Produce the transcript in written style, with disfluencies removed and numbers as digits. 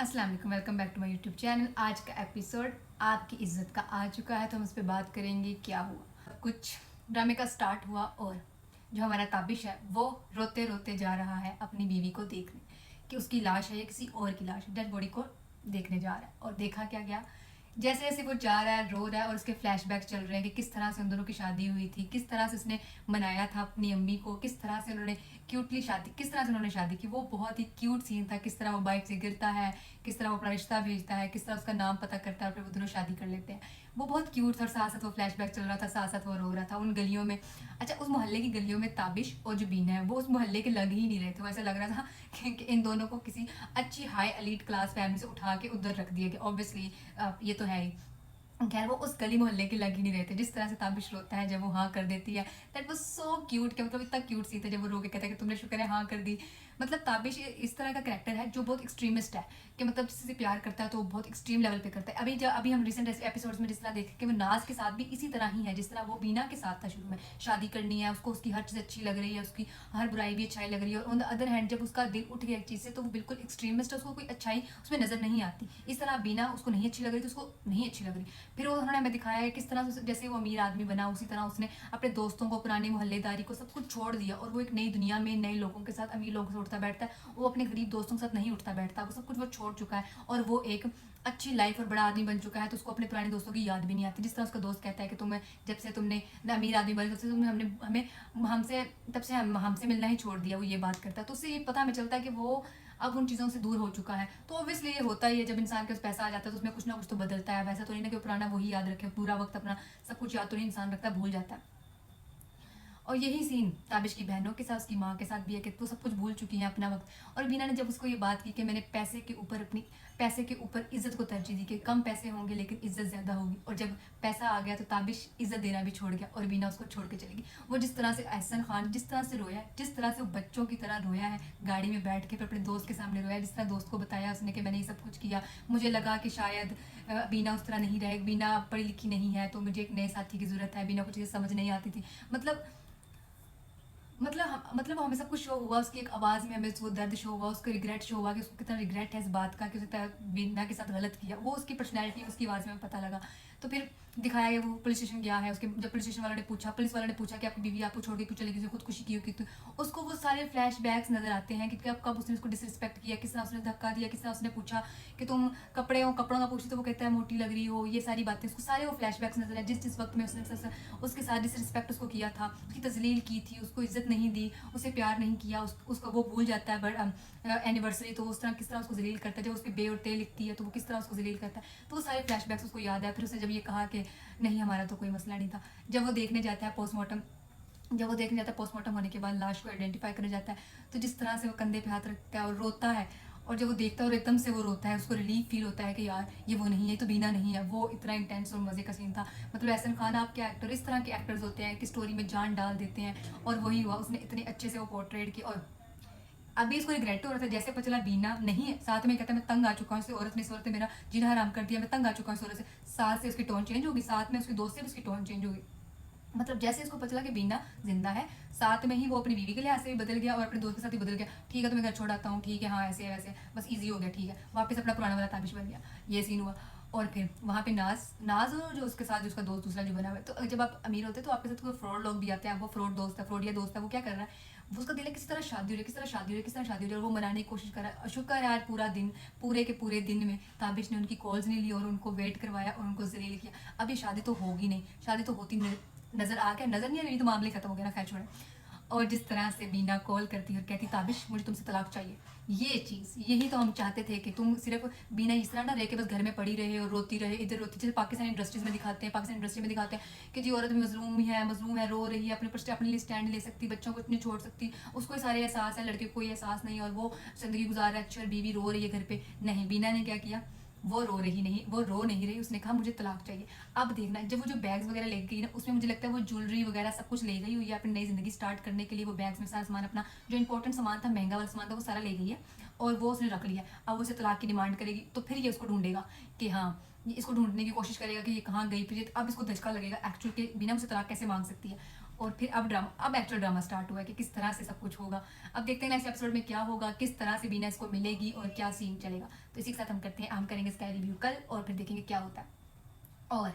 अस्सलाम वालेकुम, welcome back to my YouTube channel. आज का एपिसोड आपकी इज्जत का आ चुका है, तो हम इस पर बात करेंगे क्या हुआ। कुछ ड्रामे का स्टार्ट हुआ और जो हमारा ताबिश है वो रोते रोते जा रहा है अपनी बीवी को देखने कि उसकी लाश है या किसी और की लाश है। डेड बॉडी को देखने जा रहा है और देखा क्या गया, जैसे जैसे वो जा रहा है रो रहा है और उसके फ्लैशबैक चल रहे हैं कि किस तरह से उन दोनों की शादी हुई थी, किस तरह से उसने मनाया था अपनी अम्मी को, किस तरह से उन्होंने क्यूटली शादी, किस तरह से उन्होंने शादी की। वो बहुत ही क्यूट सीन था, किस तरह वो बाइक से गिरता है, किस तरह वो अपना रिश्ता भेजता है, किस तरह उसका नाम पता करता है और फिर वो दोनों शादी कर लेते हैं। वो बहुत क्यूट था और साथ साथ वो फ्लैशबैक चल रहा था, साथ साथ वो रो रहा था उन गलियों में। अच्छा, उस मोहल्ले की गलियों में ताबिश और जो बीना है वो उस मोहल्ले के लग ही नहीं रहे थे। वो ऐसा लग रहा था कि इन दोनों को किसी अच्छी हाई एलीट क्लास फैमिली से उठा के उधर रख दिया गया। ऑब्वियसली ये तो है ही। खैर, वो उस गली मोहल्ले के लग ही नहीं रहे थे। जिस तरह से ताबिश रोता है जब वो हाँ कर देती है, दैट वाज सो क्यूट। कि मतलब इतना क्यूट सी था जब वो रो के कहता है कि तुमने शुक्र है हाँ कर दी। मतलब ताबिश इस तरह का कैरेक्टर है जो बहुत एक्सट्रीमिस्ट है, कि मतलब किसी से प्यार करता है तो वो बहुत एक्सट्रीम लेवल पे करता है। अभी हम रिसेंट एपिसोड्स में जिस तरह देखे कि वो नाज के साथ भी इसी तरह ही है, जिस तरह वो बीना के साथ था। शुरू में शादी करनी है उसको, उसकी हर चीज़ अच्छी लग रही है, उसकी हर बुराई भी अच्छाई लग रही है, और ऑन द अदर हैंड जब उसका दिल उठ गया एक चीज़ से तो वो बिल्कुल एक्सट्रीमिस्ट है, उसको कोई अच्छाई उसमें नजर नहीं आती। इस तरह बीना उसको नहीं अच्छी लग रही तो उसको नहीं अच्छी लग रही। फिर वो उन्होंने हमें दिखाया है किस तरह से जैसे वो अमीर आदमी बना उसी तरह उसने अपने दोस्तों को, पुरानी मोहल्लेदारी को, सब कुछ छोड़ दिया और वो एक नई दुनिया में नए लोगों के साथ, अमीर लोगों से उठता बैठता है। वो अपने गरीब दोस्तों के साथ नहीं उठता बैठता, वो सब कुछ वो छोड़ चुका है और वो एक अच्छी लाइफ और बड़ा आदमी बन चुका है। तो उसको अपने पुराने दोस्तों की याद भी नहीं आती। जिस तरह उसका दोस्त कहता है कि तुम्हें जब से तुमने अमीर आदमी बने तब से तुमने हमने हमें हमसे तब से हमसे मिलना ही छोड़ दिया, वो ये बात करता है। तो उससे ये पता हमें चलता है कि वो अब उन चीज़ों से दूर हो चुका है। तो ऑब्वियसली ये होता ही है, जब इंसान के पास पैसा आ जाता है तो उसमें कुछ ना कुछ तो बदलता है। वैसा तो नहीं ना कि पुराना वही याद रखे पूरा वक्त, अपना सब कुछ याद तो नहीं इंसान रखता, भूल जाता है। और यही सीन ताबिश की बहनों के साथ, उसकी माँ के साथ भी है कि वो सब कुछ भूल चुकी हैं अपना वक्त। और बीना ने जब उसको ये बात की कि मैंने पैसे के ऊपर इज्जत को तरजीह दी, कि कम पैसे होंगे लेकिन इज्जत ज़्यादा होगी। और जब पैसा आ गया तो ताबिश इज्जत देना भी छोड़ गया और बीना उसको छोड़ के चलेगी। वो जिस तरह से एहसन खान जिस तरह से रोया है, जिस तरह से वो बच्चों की तरह रोया है, गाड़ी में बैठ के फिर अपने दोस्त के सामने रोया, जिस तरह दोस्त को बताया उसने कि मैंने ये सब कुछ किया, मुझे लगा कि शायद बीना उस तरह नहीं रहेगी, बीना पढ़ी लिखी नहीं है तो मुझे एक नए साथी की ज़रूरत है, बीना को चीज़ें समझ नहीं आती थी। मतलब हमें सब कुछ शो हुआ, उसकी एक आवाज़ में हमें वो दर्द शो हुआ, उसको रिग्रेट शो हुआ कि उसको कितना रिग्रेट है इस बात का कि उसने बीना के साथ गलत किया। वो उसकी पर्सनैलिटी उसकी आवाज़ में पता लगा। तो फिर दिखाया गया वो पुलिस स्टेशन गया है। उसके जब पुलिस स्टेशन वालों ने पूछा, पुलिस वालों ने पूछा कि आपकी बीवी आपको छोड़ के क्यों चली गई, उसने खुदकुशी की हो कि तो उसको वो सारे फ्लैश बैक्स नजर आते हैं कि कब उसने उसको डिसरिस्पेक्ट किया, किस तरह उसने धक्का दिया, किस तरह उसने पूछा कि तुम कपड़ों का पूछती तो वो कहता है मोटी लग रही हो। ये सारी बातें उसको सारे वो फ्लैश बैक्स नजर है, जिस जिस वक्त में उसने उसके साथ डिसरिस्पेक्ट उसको किया था, उसकी तजलील की थी, उसको इज्जत नहीं दी, उसे प्यार नहीं किया, उसका वो भूल जाता है बट एनिवर्सरी तो उस तरह किस तरह उसको जलील करता है। जब उसके बे और ते लिखती है तो वो किस तरह उसको जलील करता है। तो वो सारे फ्लैशबैक्स उसको याद है। फिर उसने जब ये कहा कि नहीं हमारा तो कोई मसला नहीं था, जब वो देखने जाता है पोस्टमार्टम होने के बाद लाश को आइडेंटिफाई करने जाता है, तो जिस तरह से वो कंधे पे हाथ रखता है और रोता है, और जब वो देखता है और एकदम से वो रोता है, उसको रिलीफ फील होता है कि यार ये वो नहीं है, तो बीना नहीं है। वो इतना इंटेंस और मज़े का सीन था। मतलब एहसन खान आपके एक्टर इस तरह के एक्टर्स होते हैं कि स्टोरी में जान डाल देते हैं, और वही हुआ, उसने इतने अच्छे से वो पोर्ट्रेट की। और अभी इसको रिग्रेट हो रहा था, जैसे पता चला बीना नहीं है, साथ में कहता है मैं तंग आ चुका हूँ इस औरत ने, इस औरत ने मेरा जीना हराम कर दिया, मैं तंग आ चुका हूँ इस औरत से। साथ से उसकी टोन चेंज होगी, साथ में उसके दोस्त से भी उसकी टोन चेंज होगी। मतलब जैसे इसको पता चला कि बीना जिंदा है, साथ में ही वो अपनी बीवी के लिहाज से भी बदल गया और अपने दोस्त के साथ भी बदल गया। ठीक है तो मैं घर छोड़ आता हूँ, ठीक है हाँ ऐसे है वैसे, बस इजी हो गया, ठीक है वापस अपना पुराना वाला ताबिश बन गया। ये सीन हुआ। और फिर वहाँ पे नाज नाज और जो उसके साथ जो उसका दोस्त दूसरा जो बना हुआ है, तो जब आप अमीर होते हैं तो आपके साथ कोई फ्रॉड लोग भी आते हैं। वो फ्रॉड दोस्त है, फ्रॉडिया दोस्त है, वो क्या कर रहा है, वो उसका दिल है किसी तरह शादी हो रही है, किस तरह शादी हो रही है, किस तरह शादी हो रही है, और वो मनाने की कोशिश कर रहा है। शुक्र है आज पूरे के पूरे दिन में ताबिश ने उनकी कॉल्स नहीं ली और उनको वेट करवाया और उनको जलील किया। अब ये शादी तो होगी नहीं, शादी तो होती नजर आ गया, नजर नहीं आ रही तो मामले खत्म हो गया ना, खैर छोड़े। और जिस तरह से बीना कॉल करती और कहती ताबिश मुझे तुमसे तलाक चाहिए, ये चीज़ यही तो हम चाहते थे कि तुम सिर्फ बीना इस तरह ना रह के बस घर में पड़ी रहे और रोती रहे, इधर रोती। जैसे पाकिस्तान इंडस्ट्रीज में दिखाते हैं, पाकिस्तान इंडस्ट्री में दिखाते हैं कि जी औरत मजलूम है, रो रही है, अपने लिए स्टैंड ले सकती, बच्चों को इतनी छोड़ सकती, उसको सारे एहसास है, लड़के को कोई एहसास नहीं, और वो जिंदगी गुजार रहा है अच्छी, और बीवी रो रही है घर पे। नहीं, बीना ने क्या किया, वो रो नहीं रही, उसने कहा मुझे तलाक चाहिए। अब देखना, जब वो जो बैग्स वगैरह ले गई ना, उसमें मुझे लगता है वो ज्वेलरी वगैरह सब कुछ ले गई हुई है अपनी नई जिंदगी स्टार्ट करने के लिए। वो बैग्स में सारा सामान, अपना जो इंपॉर्टेंट सामान था, महंगा वाला सामान था, वो सारा ले गई है और वो उसने रख लिया। अब उसे तलाक की डिमांड करेगी तो फिर ये उसको ढूंढेगा कि हाँ, इसको ढूंढने की कोशिश करेगा कि ये कहाँ गई। फिर अब इसको धचका लगेगा एक्चुअल के बिना उसे तलाक कैसे मांग सकती है। और फिर अब एक्चुअल ड्रामा स्टार्ट हुआ है कि किस तरह से सब कुछ होगा। अब देखते हैं नेक्स्ट एपिसोड में क्या होगा, किस तरह से बीना इसको मिलेगी और क्या सीन चलेगा। तो इसी के साथ हम करेंगे इसका रिव्यू कल और फिर देखेंगे क्या होता है। और